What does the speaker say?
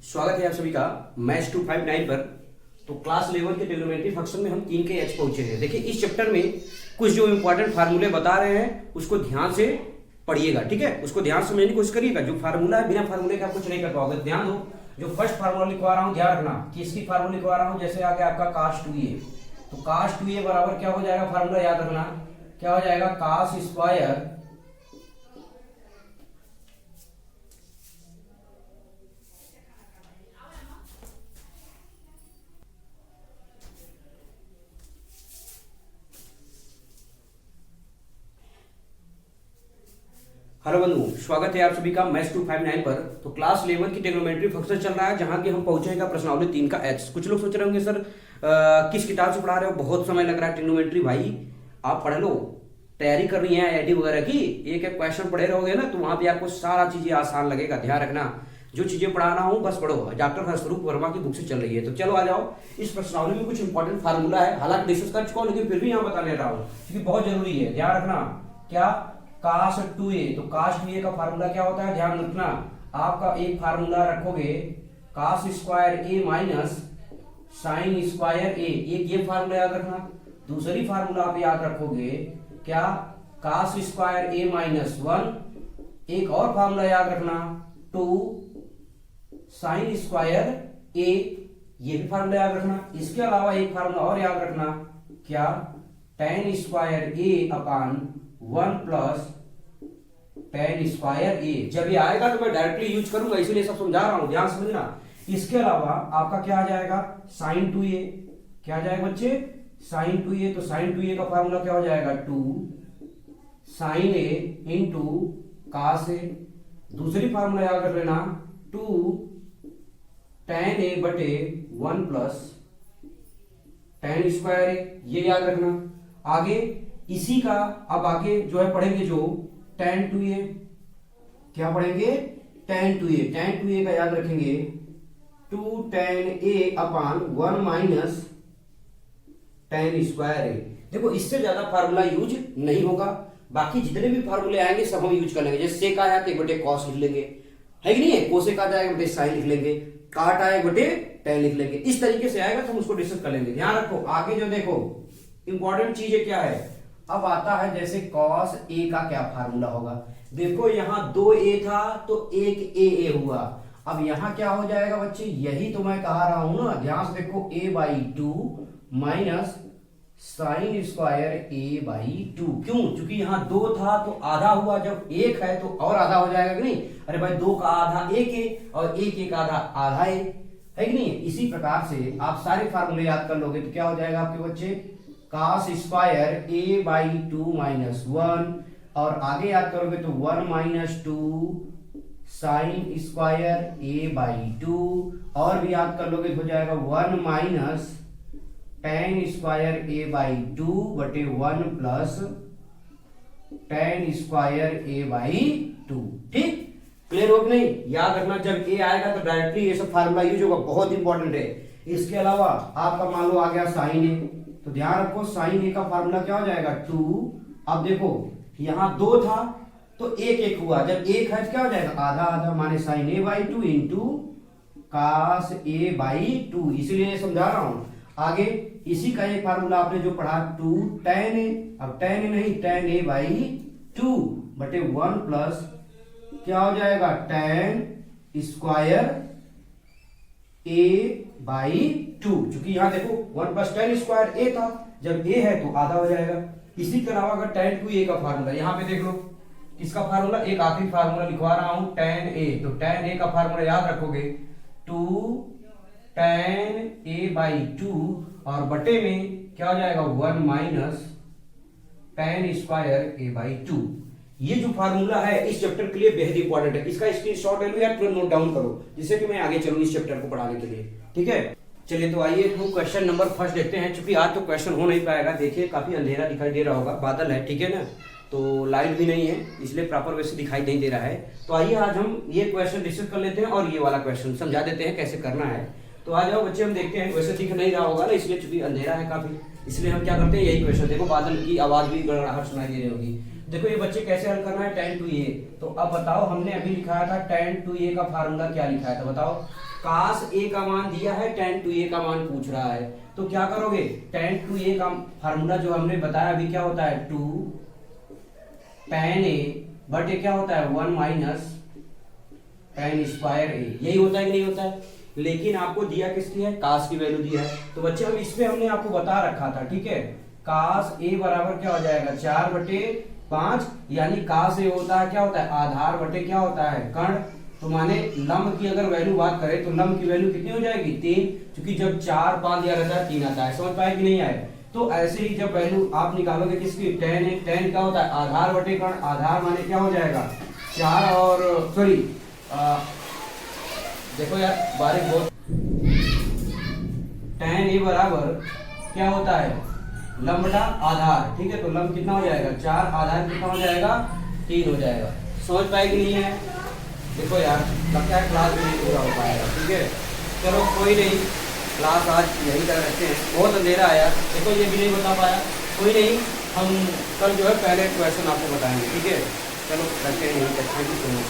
स्वागत है आप सभी का मैथ्स 259 पर। तो क्लास 11 के ट्रिग्नोमेट्री फंक्शन में हम 3 के एच पहुंचे हैं। देखिए इस चैप्टर में कुछ जो इंपॉर्टेंट फार्मूले बता रहे हैं उसको ध्यान से पढ़िएगा, ठीक है। उसको ध्यान से समझने की कोशिश करिएगा। जो फार्मूला है बिना फार्मूले के आप कुछ नहीं कर पाओगे। ध्यान दो, जो फर्स्ट फार्मूला लिखवा रहा हूँ ध्यान रखना कि इसकी फार्मूला लिखवा रहा हूँ। जैसे आ गया आपका cos 2a, तो cos 2a बराबर क्या हो जाएगा, फार्मूला याद रखना क्या हो जाएगा, cos स्क्वायर हेलो बंधु, स्वागत है आप सभी का मैथ्स 259 पर। तो क्लास 11 की ट्रिग्नोमेट्री फंक्शन चल रहा है जहां की हम पहुंचेगा प्रश्नावली 3 का एच। कुछ लोग सोच रहे होंगे सर किस किताब से पढ़ा रहे हो, बहुत समय लग रहा है। ट्रिग्नोमेट्री भाई आप पढ़ लो, तैयारी करनी है आईआईटी वगैरह की, एक एक क्वेश्चन पढ़े रहोगे ना तो वहां पे आपको सारा चीजें आसान लगेगा। ध्यान रखना, जो चीजें पढ़ा रहा हूँ बस पढ़ो। डॉक्टर हर्षरूप वर्मा की बुक से चल रही है। तो चलो आ जाओ, इस प्रश्नावली में कुछ इंपॉर्टेंट फार्मूला है, हालांकि डिस्कस कर चुका हूं लेकिन फिर भी यहाँ बता ले रहा हूँ क्योंकि बहुत जरूरी है। ध्यान रखना क्या, cos 2a, तो cos 2a का फार्मूला क्या होता है, ध्यान रखना। आपका एक फार्मूला रखोगे cos square a minus sine square a, एक ये फार्मूला याद रखना। दूसरी फार्मूला आप याद रखोगे क्या, cos स्क्वायर a माइनस 1। एक और फार्मूला याद रखना 2 साइन स्क्वायर a, ये भी फार्मूला याद रखना। इसके अलावा एक फार्मूला और याद रखना क्या, tan square a upon 1 plus tan square a। जब ये आएगा तो मैं डायरेक्टली यूज करूंगा, इसीलिए सब समझा रहा हूं, ध्यान समझना। इसके अलावा आपका क्या आ जाएगा, sin 2a। क्या आ जाएगा बच्चे, sin 2a। तो sin 2a का फार्मूला क्या हो जाएगा, 2 sin a into cos a। दूसरी फार्मूला याद रख लेना 2 tan a बटे 1 प्लस tan स्क्वायर a, ये याद रखना। आगे इसी का अब आगे जो है पढ़ेंगे, जो tan 2a, क्या पढ़ेंगे, tan 2a। tan 2a का याद रखेंगे 2 tan a upon 1 minus tan square a। देखो इससे ज्यादा फार्मूला यूज नहीं होगा, बाकी जितने भी फार्मूले आएंगे सब हम यूज कर लेंगे। जैसे सेक आया तो एक बटे कॉस लिख लेंगे, है कि नहीं है। कोसेक आ जाएगा बटे साइन लिख लेंगे, काट आए बटे tan लिख लेंगे। इस तरीके से आएगा तो हम उसको डिस्कस कर लेंगे। ध्यान रखो आगे जो देखो इंपॉर्टेंट चीज है क्या है, अब आता है जैसे cos a का क्या फार्मूला होगा। देखो यहाँ 2a था तो एक a हुआ। अब यहाँ क्या हो जाएगा बच्चे, यही तो मैं कहा रहा हूं ना, ध्यान से देखो a/2 minus sine square a/2। क्यों, क्योंकि यहाँ 2 था तो आधा हुआ, जब 1 है तो और आधा हो जाएगा कि नहीं। अरे भाई 2 का आधा 1 है और 1 का आधा आधा है कि नहीं। इसी प्रकार से आप सारे फार्मूले याद कर लोगे तो क्या हो जाएगा आपके बच्चे, cos स्क्वायर a/2 माइनस 1, और आगे याद करोगे तो 1 माइनस 2 साइन स्क्वायर a/2, और भी याद कर लोगे तो हो जाएगा 1 माइनस tan स्क्वायर a/2 बटे 1 प्लस tan स्क्वायर a/2। ठीक, क्लियर हो कि नहीं। याद रखना जब a आएगा तो डायरेक्टली ये सब फार्मूला यूज होगा, बहुत इंपॉर्टेंट है। इसके अलावा आपका मान लो आ गया साइन a, तो ध्यान रखो साइन a का फार्मूला क्या हो जाएगा 2। अब देखो यहाँ 2 था तो 1 हुआ, जब 1 है तो क्या हो जाएगा, आधा आधा, माने sign a/2 into cos a/2। इसीलिए समझा रहा हूं। आगे इसी का एक फार्मूला आपने जो पढ़ा 2 tan a, अब tan a नहीं tan a/2 बटे 1 प्लस क्या हो जाएगा, tan स्क्वायर a/2। चूंकि यहाँ देखो 1 प्लस tan स्क्वायर a था, जब a है तो आधा हो जाएगा। इसी के अलावा अगर tan 2a का फार्मूला यहाँ पे देख लो, इसका फार्मूला एक आखिरी फार्मूला लिखवा रहा हूं tan a। तो tan a का फार्मूला याद रखोगे 2 tan a/2, और बटे में क्या हो जाएगा 1 माइनस tan स्क्वायर a/2। ये जो फार्मूला है इस चैप्टर के लिए बेहद इंपॉर्टेंट है। इसका स्क्रीनशॉट ले लो या तुरंत नोट डाउन करो, जिससे कि मैं आगे चलूं इस चैप्टर को पढ़ाने के लिए। ठीक है, चलिए तो आइए हम क्वेश्चन नंबर फर्स्ट देखते हैं। चूंकि आज तो क्वेश्चन हो नहीं पाएगा, देखिए काफी अंधेरा दिखाई दे रहा होगा, बादल है, ठीक है ना, तो लाइट भी नहीं है इसलिए प्रॉपर वैसे दिखाई नहीं दे रहा है। तो आइए आज हम ये क्वेश्चन डिस्कस कर लेते हैं और ये वाला क्वेश्चन समझा देते हैं कैसे करना है। तो आ जाओ बच्चे, हम देखते हैं। वैसे दिख नहीं रहा होगा ना, इसलिए चूंकि अंधेरा है काफी, इसलिए हम क्या करते हैं, यही क्वेश्चन। देखो बादल की आवाज भी गड़गड़ाहट सुनाई दे रही होगी। देखो ये बच्चे कैसे हल करना है, tan 2a। तो अब बताओ, हमने अभी लिखाया था tan 2a का फार्मूला क्या लिखाया था, बताओ। cos a का मान दिया है, tan 2a का मान पूछ रहा है, तो क्या करोगे, tan 2a का फार्मूला जो हमने बताया अभी क्या होता है, 2 tan a बटे क्या होता है, 1 माइनस tan स्क्वायर a, यही होता है कि नहीं होता है। लेकिन आपको दिया किसकी है, cos की वैल्यू दिया है। तो बच्चे हम इस पे हमने आपको बता रखा था, ठीक है। cos a बराबर क्या हो जाएगा, 4/5, यानी cos a होता है क्या होता है, आधार बटे क्या होता है, कर्ण। तो माने लंब की अगर वैल्यू बात करें तो लंब की वैल्यू कितनी हो जाएगी, 3, क्योंकि जब 4 5 दिया रहता है 3 आता है, समझ पाए कि नहीं आए। तो ऐसे ही जब वैल्यू आप निकालोगे किसकी, tan है, tan क्या होता है, आधार बटे कर्ण, आधार माने क्या हो जाएगा 4 और सॉरी देखो यार बारीक बहुत, tan a बराबर क्या होता है, लंब बटा आधार, ठीक है। तो लंब कितना हो जाएगा 4, आधार कितना हो जाएगा 3 हो जाएगा। समझ पाए कि नहीं है। देखो यार लगता है क्लास में नहीं पूरा हो पाएगा, ठीक है। चलो कोई नहीं, क्लास आज यही कर रखते हैं, बहुत अंधेरा आया, देखो ये भी नहीं बता पाया, कोई नहीं, हम कल जो है पहले क्वेश्चन आपको बताएंगे, ठीक है। चलो रखते हैं यही, थैंक यू सो मच।